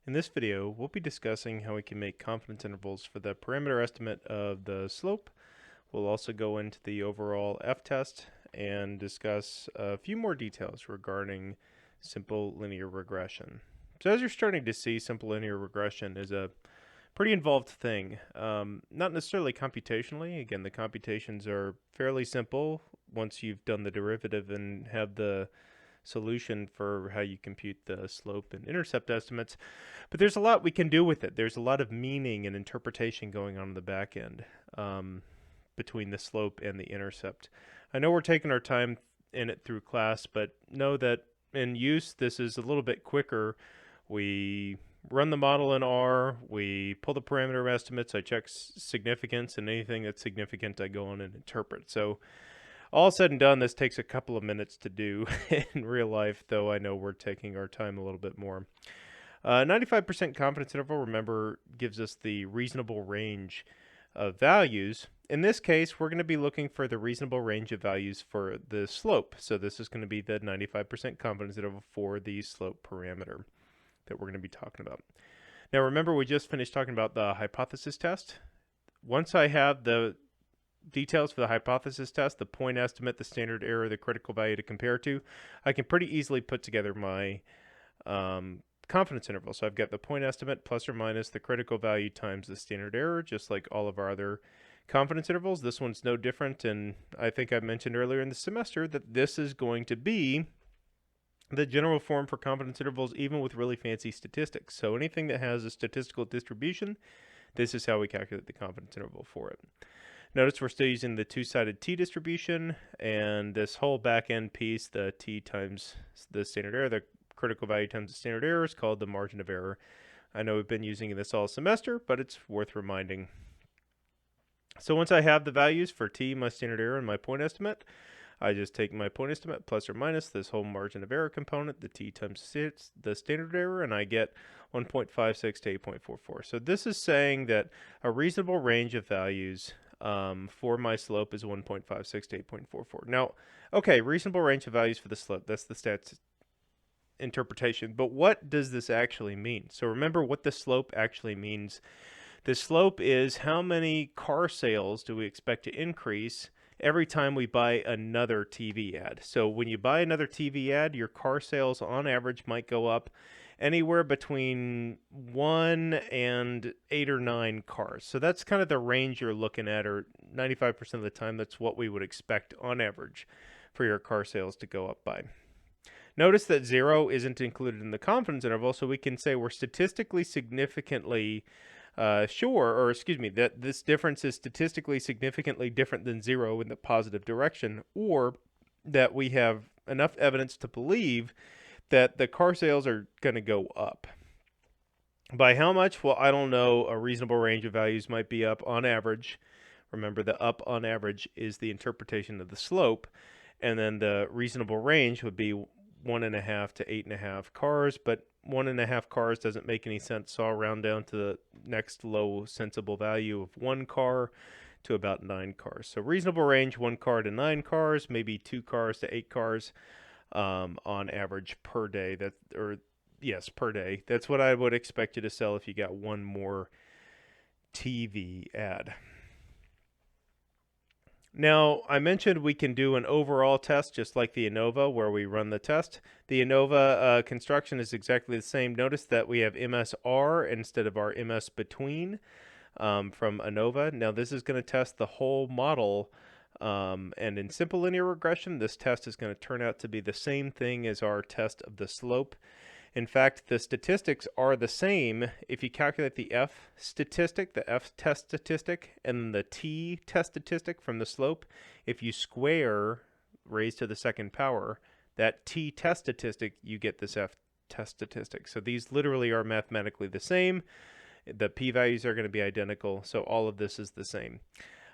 In this video, we'll be discussing how we can make confidence intervals for the parameter estimate of the slope. We'll also go into the overall f-test and discuss a few more details regarding simple linear regression. So as you're starting to see, simple linear regression is a pretty involved thing. Not necessarily computationally. Again, the computations are fairly simple once you've done the derivative and have the solution for how you compute the slope and intercept estimates. But there's a lot we can do with it. There's a lot of meaning and interpretation going on in the back end between the slope and the intercept. I know we're taking our time in it through class, but know that in use, this is a little bit quicker. We run the model in R, we pull the parameter estimates, I check significance, and anything that's significant I go on and interpret. So all said and done, this takes a couple of minutes to do in real life, though I know we're taking our time a little bit more. 95% confidence interval, remember, gives us the reasonable range of values. In this case, we're going to be looking for the reasonable range of values for the slope. So this is going to be the 95% confidence interval for the slope parameter that we're going to be talking about. Now remember, we just finished talking about the hypothesis test. Once I have the details for the hypothesis test, the point estimate, the standard error, the critical value to compare to, I can pretty easily put together my confidence interval. So I've got the point estimate plus or minus the critical value times the standard error, just like all of our other confidence intervals. This one's no different, and I think I mentioned earlier in the semester that this is going to be the general form for confidence intervals, even with really fancy statistics. So anything that has a statistical distribution, this is how we calculate the confidence interval for it. Notice we're still using the two-sided t-distribution, and this whole back-end piece, the t times the standard error, the critical value times the standard error, is called the margin of error. I know we've been using this all semester, but it's worth reminding. So once I have the values for t, my standard error, and my point estimate, I just take my point estimate plus or minus this whole margin of error component, the t times the standard error, and I get 1.56 to 8.44. So this is saying that a reasonable range of values for my slope is 1.56 to 8.44. Now, okay, reasonable range of values for the slope. That's the stats interpretation. But what does this actually mean? So remember what the slope actually means. The slope is how many car sales do we expect to increase every time we buy another TV ad. So when you buy another TV ad, your car sales on average might go up anywhere between 1 and 8 or 9 cars. So that's kind of the range you're looking at, or 95% of the time, that's what we would expect on average for your car sales to go up by. Notice that 0 isn't included in the confidence interval, so we can say we're statistically significantly that this difference is statistically significantly different than 0 in the positive direction, or that we have enough evidence to believe that the car sales are going to go up. By how much? Well, I don't know. A reasonable range of values might be up on average. Remember, the up on average is the interpretation of the slope, and then the reasonable range would be 1.5 to 8.5 cars, but 1.5 cars doesn't make any sense, so I'll round down to the next low sensible value of 1 car to about 9 cars. So reasonable range, 1 car to 9 cars, maybe 2 cars to 8 cars on average per day. Per day. That's what I would expect you to sell if you got one more TV ad. Now, I mentioned we can do an overall test just like the ANOVA where we run the test. The ANOVA construction is exactly the same. Notice that we have MSR instead of our MS between from ANOVA. Now, this is going to test the whole model, and in simple linear regression, this test is going to turn out to be the same thing as our test of the slope. In fact, the statistics are the same if you calculate the F statistic, the F test statistic, and the T test statistic from the slope. If you square raised to the second power that T test statistic, you get this F test statistic. So these literally are mathematically the same. The p-values are going to be identical, so all of this is the same.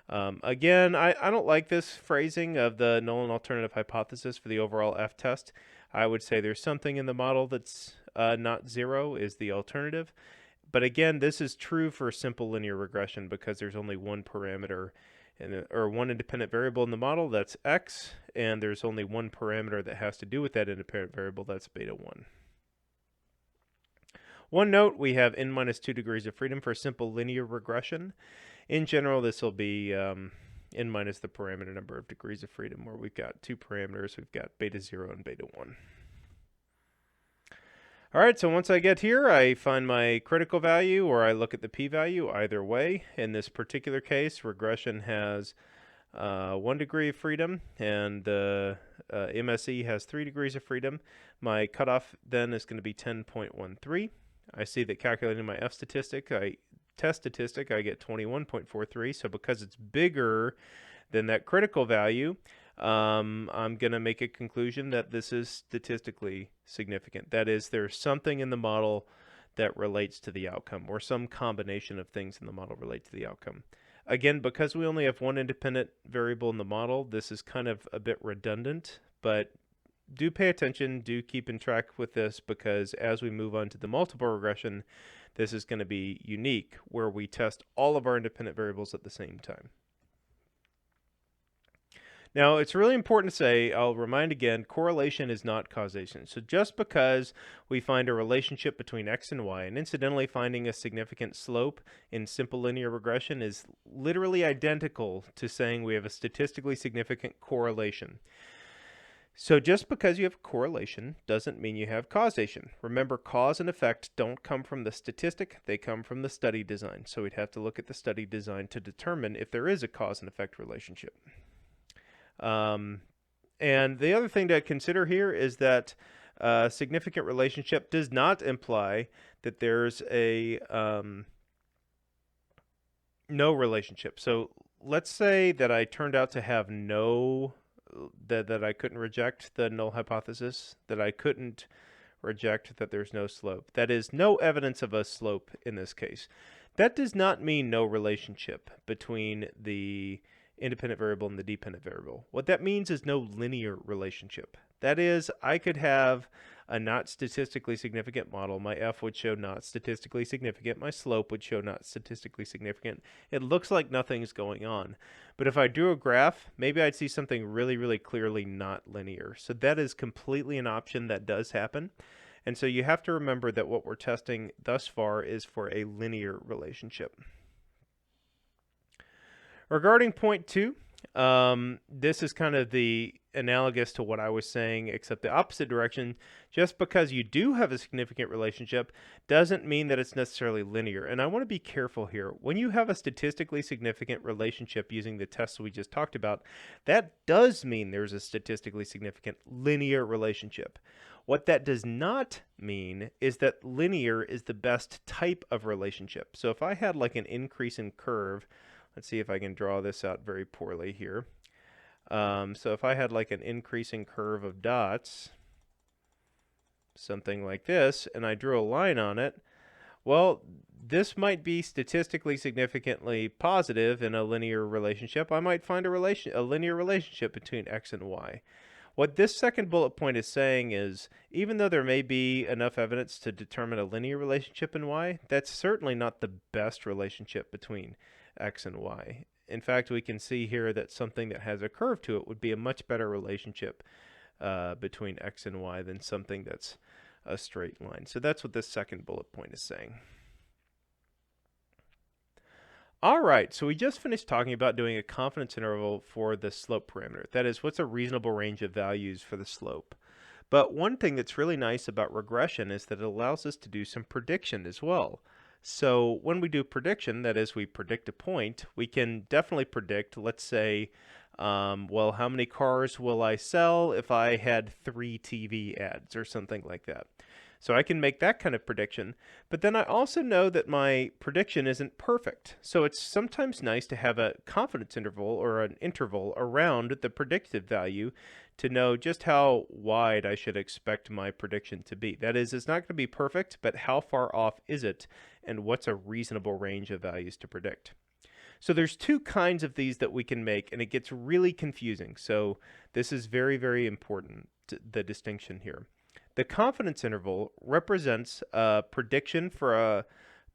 Again, I don't like this phrasing of the null and alternative hypothesis for the overall F test. I would say there's something in the model that's not 0 is the alternative. But again, this is true for simple linear regression because there's only one parameter or one independent variable in the model, that's x, and there's only one parameter that has to do with that independent variable, that's beta 1. One note, we have n minus 2 degrees of freedom for simple linear regression. In general, this will be n minus the parameter number of degrees of freedom, where we've got two parameters. We've got beta 0 and beta 1. All right, so once I get here, I find my critical value, or I look at the p-value. Either way, in this particular case, regression has 1 degree of freedom, and the MSE has 3 degrees of freedom. My cutoff then is going to be 10.13. I see that calculating my test statistic, I get 21.43. So because it's bigger than that critical value, I'm going to make a conclusion that this is statistically significant. That is, there's something in the model that relates to the outcome, or some combination of things in the model relate to the outcome. Again, because we only have one independent variable in the model, this is kind of a bit redundant, but do pay attention, do keep in track with this, because as we move on to the multiple regression, this is going to be unique, where we test all of our independent variables at the same time. Now, it's really important to say, I'll remind again, correlation is not causation. So just because we find a relationship between x and y, and incidentally finding a significant slope in simple linear regression is literally identical to saying we have a statistically significant correlation. So just because you have correlation doesn't mean you have causation. Remember, cause and effect don't come from the statistic, they come from the study design. So we'd have to look at the study design to determine if there is a cause and effect relationship. And the other thing to consider here is that significant relationship does not imply that there's a no relationship. So let's say that I turned out to have that I couldn't reject the null hypothesis, that I couldn't reject that there's no slope. That is, no evidence of a slope in this case. That does not mean no relationship between the independent variable and the dependent variable. What that means is no linear relationship. That is, I could have a not statistically significant model. My f would show not statistically significant. My slope would show not statistically significant. It looks like nothing's going on. But if I drew a graph, maybe I'd see something really, really clearly not linear. So that is completely an option that does happen. And so you have to remember that what we're testing thus far is for a linear relationship. Regarding point 2, this is kind of the analogous to what I was saying, except the opposite direction. Just because you do have a significant relationship doesn't mean that it's necessarily linear. And I want to be careful here. When you have a statistically significant relationship using the tests we just talked about, that does mean there's a statistically significant linear relationship. What that does not mean is that linear is the best type of relationship. So if I had like an increasing curve, let's see if I can draw this out very poorly here. So if I had like an increasing curve of dots, something like this, and I drew a line on it, well, this might be statistically significantly positive in a linear relationship. I might find a linear relationship between x and y. What this second bullet point is saying is, even though there may be enough evidence to determine a linear relationship in y, that's certainly not the best relationship between x and y. In fact, we can see here that something that has a curve to it would be a much better relationship between x and y than something that's a straight line. So that's what this second bullet point is saying. All right, so we just finished talking about doing a confidence interval for the slope parameter. That is, what's a reasonable range of values for the slope? But one thing that's really nice about regression is that it allows us to do some prediction as well. So when we do prediction, that is, we predict a point, we can definitely predict, let's say, well, how many cars will I sell if I had 3 TV ads or something like that. So I can make that kind of prediction, but then I also know that my prediction isn't perfect. So it's sometimes nice to have a confidence interval or an interval around the predicted value to know just how wide I should expect my prediction to be. That is, it's not going to be perfect, but how far off is it, and what's a reasonable range of values to predict? So there's two kinds of these that we can make, and it gets really confusing. So this is very, very important, the distinction here. The confidence interval represents a prediction for a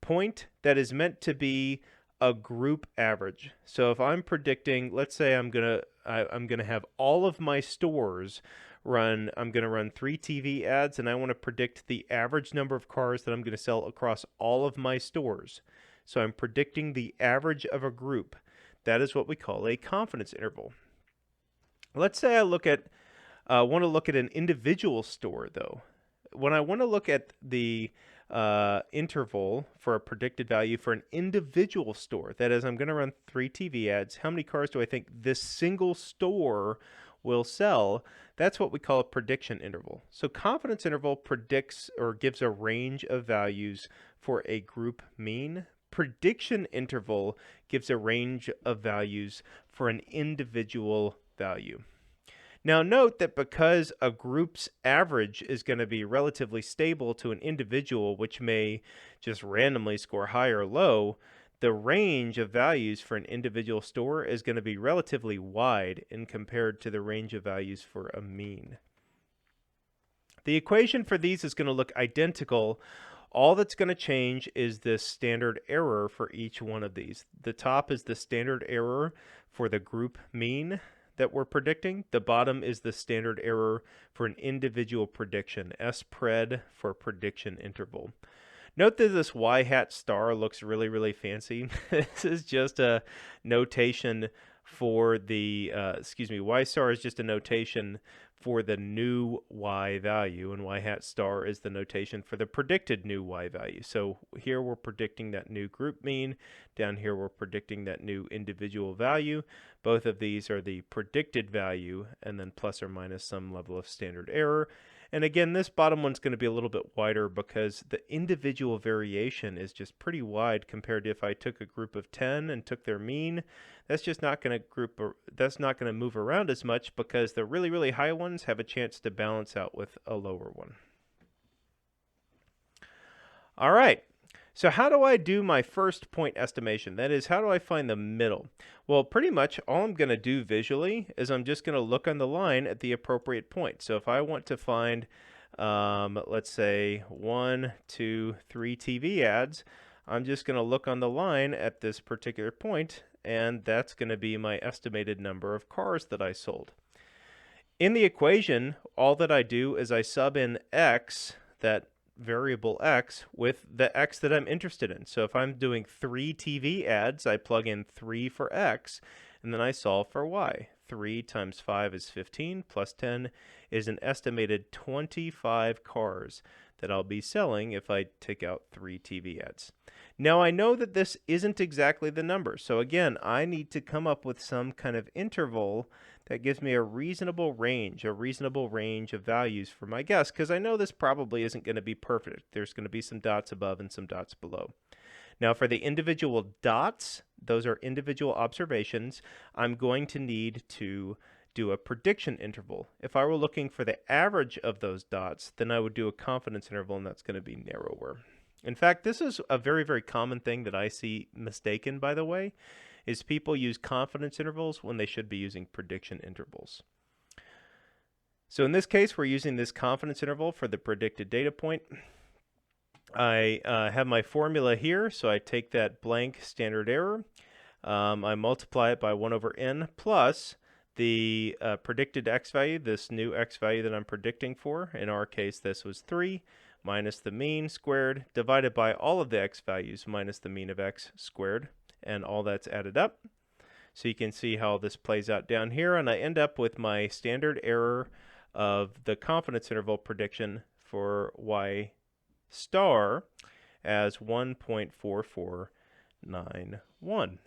point that is meant to be a group average. So if I'm predicting, let's say I'm gonna have all of my stores I'm going to run 3 TV ads, and I want to predict the average number of cars that I'm going to sell across all of my stores. So I'm predicting the average of a group. That is what we call a confidence interval. Let's say I want to look at an individual store, though. When I want to look at the interval for a predicted value for an individual store, that is, I'm going to run 3 TV ads. How many cars do I think this single store will sell? That's what we call a prediction interval. So confidence interval predicts or gives a range of values for a group mean. Prediction interval gives a range of values for an individual value. Now note that because a group's average is going to be relatively stable to an individual, which may just randomly score high or low, the range of values for an individual store is going to be relatively wide in compared to the range of values for a mean. The equation for these is going to look identical. All that's going to change is the standard error for each one of these. The top is the standard error for the group mean that we're predicting. The bottom is the standard error for an individual prediction, SPRED for prediction interval. Note that this y hat star looks really, really fancy. This is just a notation for the, y star is just a notation for the new y value, and y hat star is the notation for the predicted new y value. So here we're predicting that new group mean. Down here we're predicting that new individual value. Both of these are the predicted value, and then plus or minus some level of standard error. And again, this bottom one's going to be a little bit wider because the individual variation is just pretty wide compared to if I took a group of 10 and took their mean. That's just not going to move around as much because the really, really high ones have a chance to balance out with a lower one. All right. So how do I do my first point estimation? That is, how do I find the middle? Well, pretty much all I'm going to do visually is I'm just going to look on the line at the appropriate point. So if I want to find, let's say 1, 2, 3 TV ads, I'm just going to look on the line at this particular point, and that's going to be my estimated number of cars that I sold. In the equation, all that I do is I sub in x, that variable x, with the x that I'm interested in. So if I'm doing 3 TV ads, I plug in 3 for x, and then I solve for y. 3 times 5 is 15, plus 10 is an estimated 25 cars that I'll be selling if I take out 3 TV ads. Now I know that this isn't exactly the number, so again, I need to come up with some kind of interval that gives me a reasonable range of values for my guess, because I know this probably isn't going to be perfect. There's going to be some dots above and some dots below. Now for the individual dots, those are individual observations, I'm going to need to do a prediction interval. If I were looking for the average of those dots, then I would do a confidence interval, and that's going to be narrower. In fact, this is a very, very common thing that I see mistaken, by the way, is people use confidence intervals when they should be using prediction intervals. So in this case, we're using this confidence interval for the predicted data point. I have my formula here, so I take that blank standard error, I multiply it by 1 over n plus the predicted x value, this new x value that I'm predicting for. In our case, this was 3, minus the mean squared, divided by all of the x values minus the mean of x squared, and all that's added up. So you can see how this plays out down here, and I end up with my standard error of the confidence interval prediction for y star as 1.4491.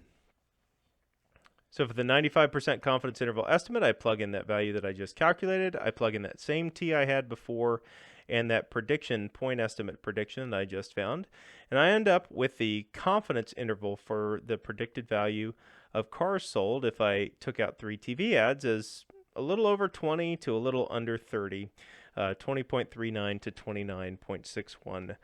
So for the 95% confidence interval estimate, I plug in that value that I just calculated. I plug in that same t I had before and that prediction, point estimate prediction that I just found. And I end up with the confidence interval for the predicted value of cars sold if I took out 3 TV ads as a little over 20 to a little under 30, 20.39 to 29.61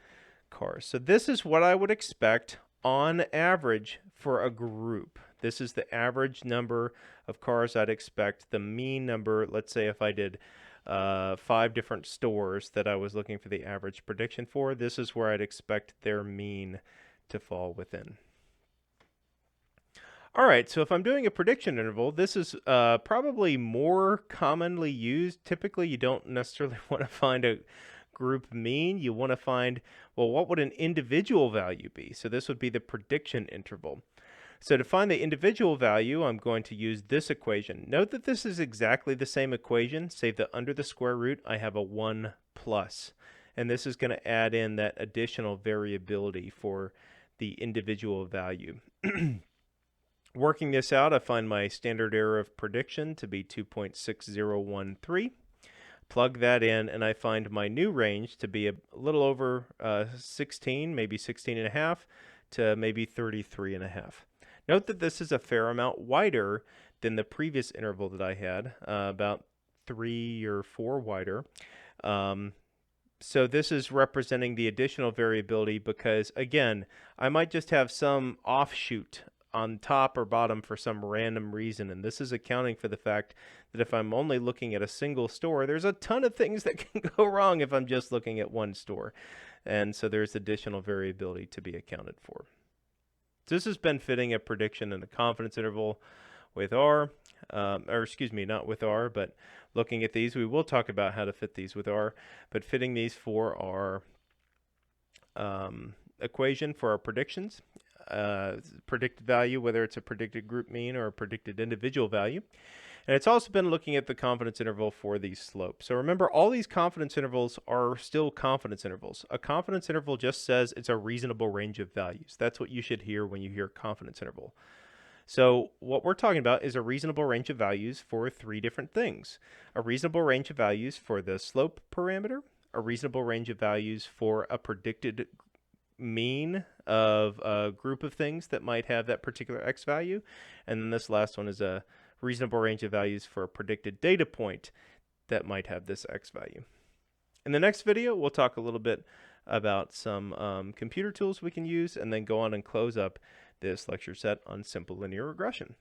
cars. So this is what I would expect on average for a group. This is the average number of cars I'd expect. The mean number, let's say if I did 5 different stores that I was looking for the average prediction for, this is where I'd expect their mean to fall within. All right, so if I'm doing a prediction interval, this is probably more commonly used. Typically, you don't necessarily want to find a group mean. You want to find, well, what would an individual value be? So this would be the prediction interval. So to find the individual value, I'm going to use this equation. Note that this is exactly the same equation, save that under the square root, I have a 1 plus. And this is going to add in that additional variability for the individual value. Working this out, I find my standard error of prediction to be 2.6013. Plug that in, and I find my new range to be a little over 16, maybe 16 and a half, to maybe 33 and a half. Note that this is a fair amount wider than the previous interval that I had, about 3 or 4 wider. So this is representing the additional variability because, again, I might just have some offshoot on top or bottom for some random reason, and this is accounting for the fact that if I'm only looking at a single store, there's a ton of things that can go wrong if I'm just looking at one store, and so there's additional variability to be accounted for. So this has been fitting a prediction in the confidence interval with R, not with R, but looking at these, we will talk about how to fit these with R, but fitting these for our equation for our predictions. Predicted value, whether it's a predicted group mean or a predicted individual value. And it's also been looking at the confidence interval for these slopes. So remember, all these confidence intervals are still confidence intervals. A confidence interval just says it's a reasonable range of values. That's what you should hear when you hear confidence interval. So what we're talking about is a reasonable range of values for 3 different things. A reasonable range of values for the slope parameter, a reasonable range of values for a predicted mean of a group of things that might have that particular x value, and then this last one is a reasonable range of values for a predicted data point that might have this x value. In the next video, we'll talk a little bit about some computer tools we can use, and then go on and close up this lecture set on simple linear regression.